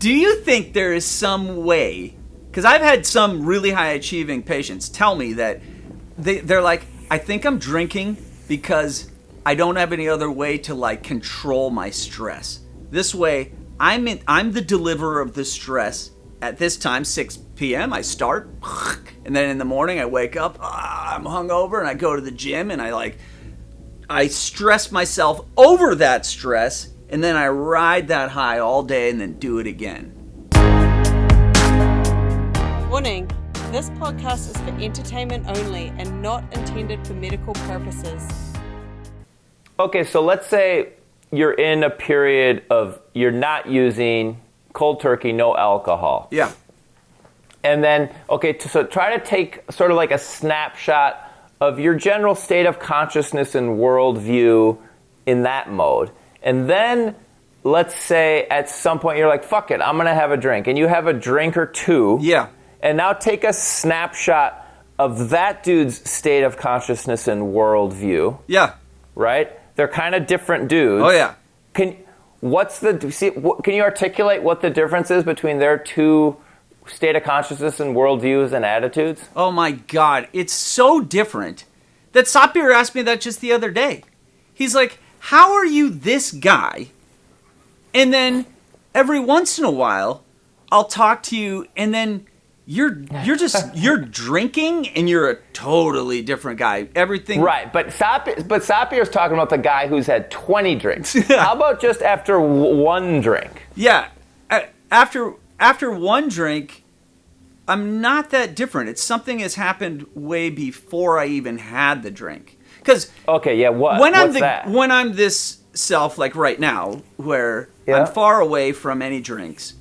Do you think there is some way, because I've had some really high achieving patients tell me that they're like, I think I'm drinking because I don't have any other way to like control my stress. This way, I'm the deliverer of the stress. At this time, 6 p.m., I start, and then in the morning I wake up, I'm hungover, and I go to the gym, and I stress myself over that stress, and then I ride that high all day and then do it again. Warning, this podcast is for entertainment only and not intended for medical purposes. Okay, so let's say you're in a period of you're not using cold turkey, no alcohol. Yeah. And then, so try to take sort of like a snapshot of your general state of consciousness and worldview in that mode. And then, let's say at some point you're like, fuck it, I'm going to have a drink. And you have a drink or two. Yeah. And now take a snapshot of that dude's state of consciousness and worldview. Yeah. Right? They're kind of different dudes. Oh, yeah. Can you articulate what the difference is between their two state of consciousness and worldviews and attitudes? Oh my God, it's so different. That Sapir asked me that just the other day. He's like, how are you this guy? And then every once in a while, I'll talk to you, and then you're drinking, and you're a totally different guy. Everything right, but Sapir's talking about the guy who's had 20 drinks. How about just after one drink? Yeah, after one drink, I'm not that different. It's something has happened way before I even had the drink. Because when I'm this self, like right now, where I'm far away from any drinks,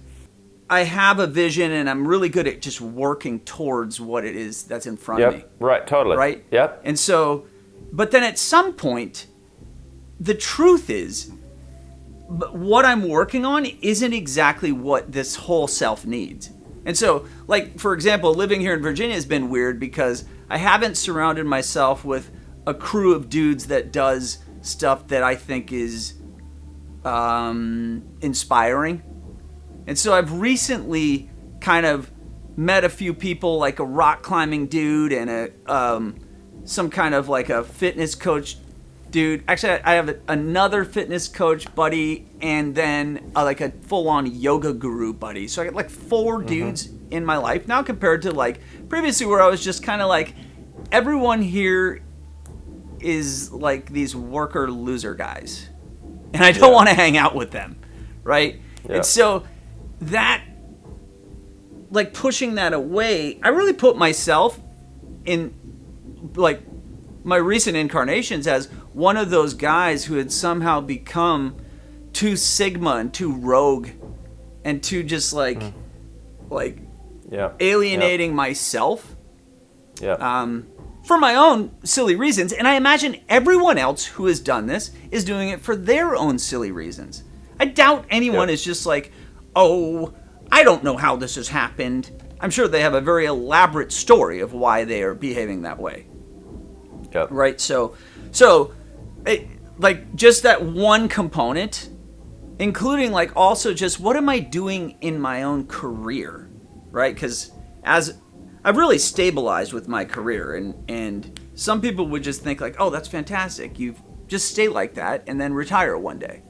I have a vision, and I'm really good at just working towards what it is that's in front of me. Right, totally. Right? Yep. And so, but then at some point, the truth is, what I'm working on isn't exactly what this whole self needs. And so, like, for example, living here in Virginia has been weird because I haven't surrounded myself with a crew of dudes that does stuff that I think is inspiring. And so I've recently kind of met a few people, like a rock climbing dude and some kind of like a fitness coach dude. Actually, I have another fitness coach buddy, and then like a full-on yoga guru buddy. So I got like 4 dudes in my life now, compared to like previously where I was just kind of like, everyone here is like these worker loser guys, and I don't want to hang out with them, right? Yeah. And so that, like, pushing that away, I really put myself in, like, my recent incarnations as one of those guys who had somehow become too Sigma and too rogue and too just alienating myself for my own silly reasons. And I imagine everyone else who has done this is doing it for their own silly reasons. I doubt anyone is just like, oh, I don't know how this has happened. I'm sure they have a very elaborate story of why they are behaving that way. Yep. Right? So like, just that one component, including, like, also just what am I doing in my own career, right? Because as I've really stabilized with my career, and some people would just think, like, oh, that's fantastic. You just stay like that and then retire one day.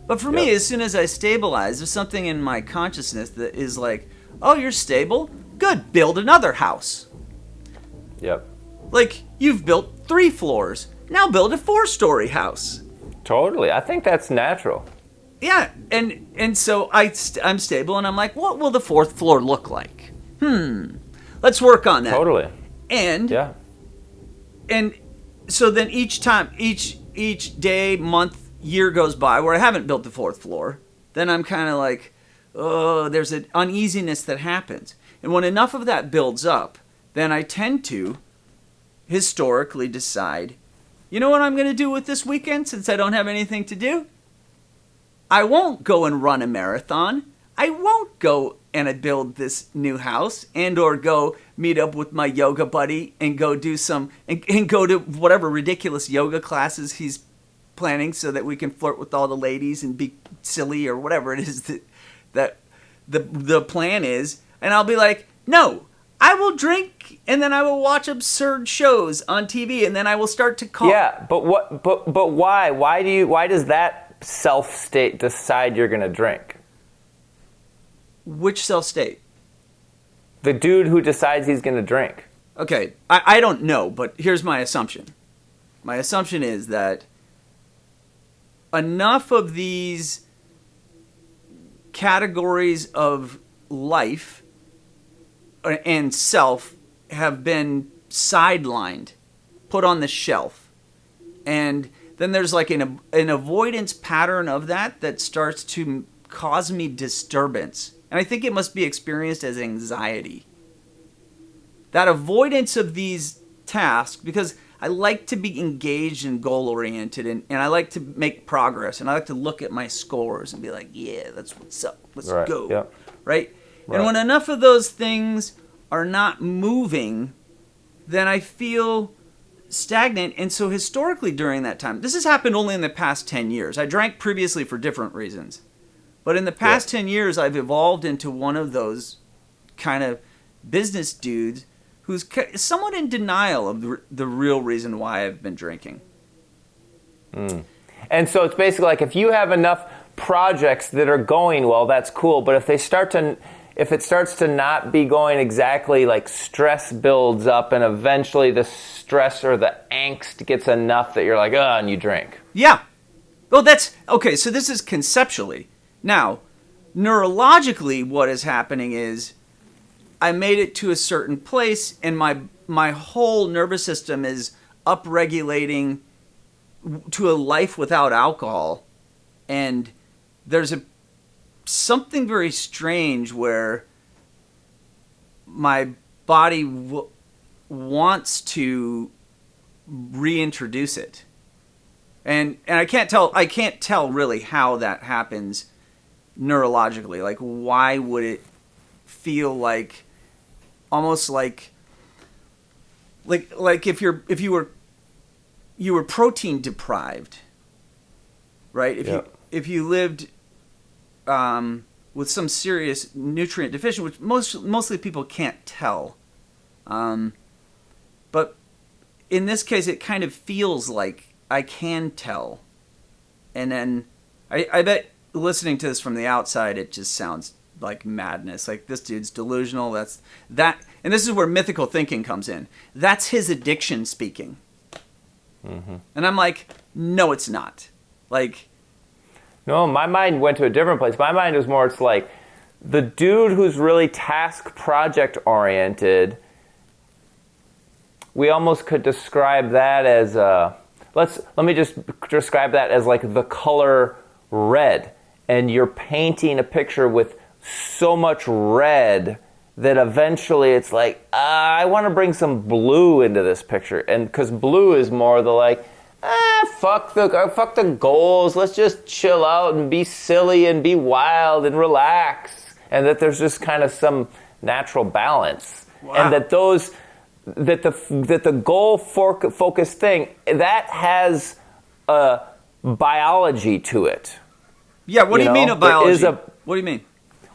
But for me, as soon as I stabilize, there's something in my consciousness that is like, oh, you're stable? Good, build another house. Yep. Like, you've built 3 floors. Now build a 4-story house. Totally. I think that's natural. Yeah, and so I'm stable, and I'm like, what will the 4th floor look like? Let's work on that. Totally. And so then each time, each day, month, year goes by where I haven't built the 4th floor, then I'm kind of like, oh, there's an uneasiness that happens. And when enough of that builds up, then I tend to historically decide, you know what I'm going to do with this weekend since I don't have anything to do? I won't go and run a marathon. I won't go and build this new house and or go meet up with my yoga buddy and go do some, and go to whatever ridiculous yoga classes he's planning so that we can flirt with all the ladies and be silly or whatever it is that the plan is, and I'll be like, no, I will drink, and then I will watch absurd shows on TV, and then I will start to call. Yeah, but what? But why? Why does that self state decide you're going to drink? Which self state? The dude who decides he's going to drink. Okay, I don't know, but here's my assumption. My assumption is that enough of these categories of life and self have been sidelined, put on the shelf. And then there's like an avoidance pattern of that starts to cause me disturbance. And I think it must be experienced as anxiety. That avoidance of these tasks, because I like to be engaged and goal-oriented, and I like to make progress, and I like to look at my scores and be like, yeah, that's what's up. Let's go. Yep. Right? And when enough of those things are not moving, then I feel stagnant. And so historically during that time, this has happened only in the past 10 years. I drank previously for different reasons. But in the past 10 years, I've evolved into one of those kind of business dudes who's somewhat in denial of the real reason why I've been drinking. And so it's basically like if you have enough projects that are going well, that's cool. But if it starts to not be going exactly, like stress builds up and eventually the stress or the angst gets enough that you're like, and you drink. Yeah. Well, that's okay. So this is conceptually. Now, neurologically, what is happening is I made it to a certain place, and my whole nervous system is upregulating to a life without alcohol, and there's something very strange where my body wants to reintroduce it, and I can't tell really how that happens neurologically. Like, why would it feel like almost like if you were protein deprived, right? If you lived with some serious nutrient deficiency, which mostly people can't tell, but in this case it kind of feels like I can tell, and then I bet listening to this from the outside it just sounds like madness. Like, this dude's delusional. And this is where mythical thinking comes in. That's his addiction speaking. Mm-hmm. And I'm like, no, it's not. Like, no, my mind went to a different place. My mind was more, it's like the dude who's really task project oriented. We almost could describe that as let me just describe that as like the color red, and you're painting a picture with so much red that eventually it's like, I want to bring some blue into this picture. And because blue is more the like, fuck the goals. Let's just chill out and be silly and be wild and relax. And that there's just kind of some natural balance. Wow. And that the goal focused thing, that has a biology to it. Yeah, what do you mean a biology? What do you mean?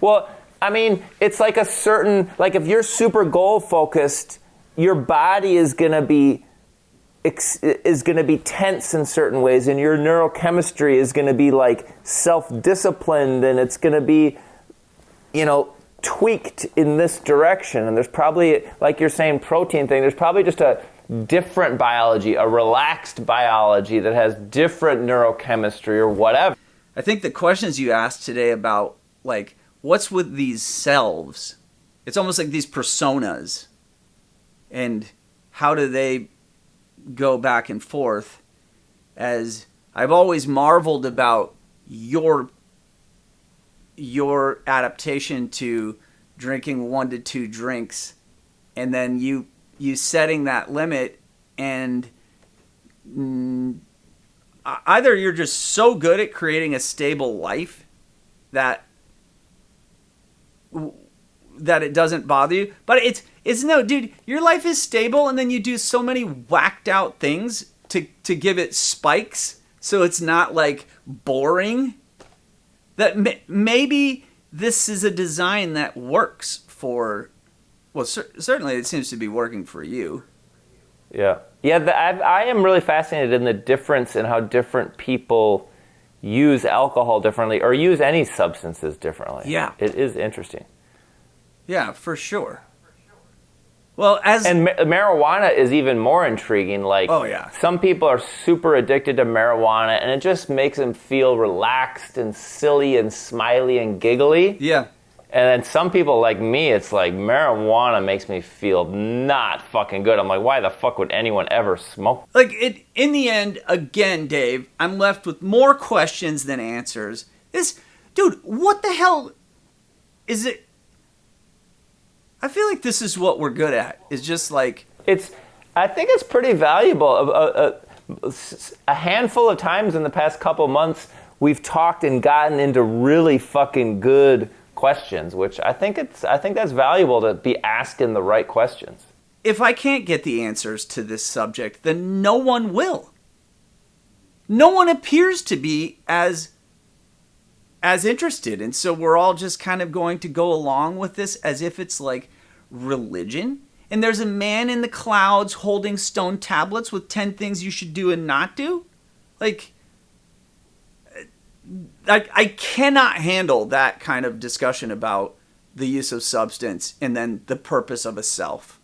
Well, I mean, it's like a certain, like if you're super goal focused, your body is going to be tense in certain ways, and your neurochemistry is going to be like self-disciplined, and it's going to be, tweaked in this direction. And there's probably, like you're saying, protein thing, there's probably just a different biology, a relaxed biology that has different neurochemistry or whatever. I think the questions you asked today about, like, what's with these selves? It's almost like these personas. And how do they go back and forth? As I've always marveled about your adaptation to drinking 1 to 2 drinks, and then you setting that limit, and either you're just so good at creating a stable life that it doesn't bother you. But it's no, dude, your life is stable, and then you do so many whacked out things to give it spikes so it's not like boring, that maybe this is a design that works for, well, certainly it seems to be working for you. Yeah. Yeah, I am really fascinated in the difference in how different people use alcohol differently or use any substances differently. Yeah. It is interesting. Yeah, for sure. Well, and marijuana is even more intriguing. Like, oh, yeah. Some people are super addicted to marijuana, and it just makes them feel relaxed and silly and smiley and giggly. Yeah. And then some people like me, it's like marijuana makes me feel not fucking good. I'm like, why the fuck would anyone ever smoke? Like, in the end, again, Dave, I'm left with more questions than answers. Dude, what the hell is it? I feel like this is what we're good at. It's just like... I think it's pretty valuable. A handful of times in the past couple months, we've talked and gotten into really fucking good questions, which I think that's valuable to be asking the right questions. If I can't get the answers to this subject, then no one will. No one appears to be as interested, and so we're all just kind of going to go along with this as if it's like religion. And there's a man in the clouds holding stone tablets with 10 things you should do and not do. Like, I cannot handle that kind of discussion about the use of substance and then the purpose of a self.